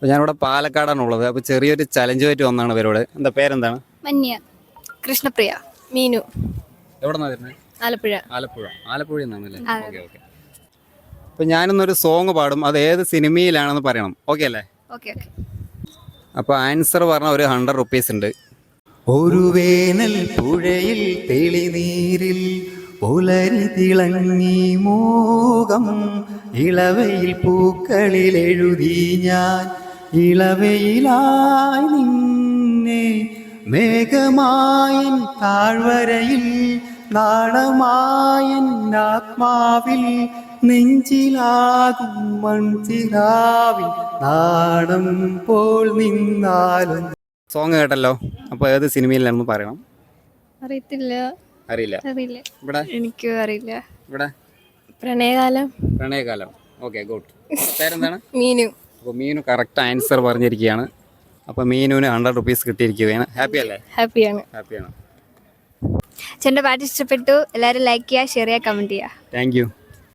അപ്പോൾ ഞാനിവിടെ പാലക്കാടാണുള്ളത്. അപ്പോൾ ചെറിയൊരു ചലഞ്ചുമായിട്ട് വന്നതാണ് ഇവരോട്. എന്താ പേരെന്താണ്? മന്യ. കൃഷ്ണപ്രിയ. മീനു. എവിടെ നിന്നാണ് വരുന്നത്? ആലപ്പുഴ. ആലപ്പുഴയിൽ നിന്നാണല്ലേ? ഓക്കെ. അപ്പോൾ ഞാനിന്നൊരു സോങ് പാടും, അത് ഏത് സിനിമയിലാണെന്ന് പറയണം. ഓക്കെ അല്ലേ? ഓക്കെ. അപ്പോൾ ആൻസർ പറഞ്ഞാൽ ഒരു 100 റുപ്പീസ് ഉണ്ട്. ഒരു വേനൽ പുഴയിൽ തെളിനീരിൽ പുലരി തിളങ്ങി മോകം, ഇളവയിൽ പൂക്കളിൽ എഴുതി ഞാൻ ഇളവയിലായി നിന്നെ, മേഘമായൻ താഴ്വരയിൽ നാളമായൻ ആത്മാവിൽ, നെഞ്ചിലാകും മൺചിരാവിൽ നാണം പോൽ നിന്നാലും. സോങ് കേട്ടല്ലോ. അപ്പോൾ ഏത് സിനിമയിലാണെന്ന് പറയണം. അറിയില്ല. ഇവിടെ എനിക്കും അറിയില്ല. ഇവിടെ പ്രണയകാലം. Okay, good. പേരെന്താണ്? മീനു. അപ്പോൾ മീനു കറക്റ്റ് ആൻസർ പറഞ്ഞിരിക്കുകയാണ്. അപ്പോൾ മീനുവിന് 100 റുപ്പീസ് കിട്ടിയിരിക്കുകയാണ്. ഹാപ്പി അല്ലേ? ഹാപ്പിയാണ്. ഹാപ്പിയാണ്. ചേട്ടൻ്റെ പാട്ട് ഇഷ്ടപ്പെട്ടു. എല്ലാവരും ലൈക്ക് ചെയ്യുക, ഷെയർ ചെയ്യുക, കമൻറ്റ് ചെയ്യുക. Thank you.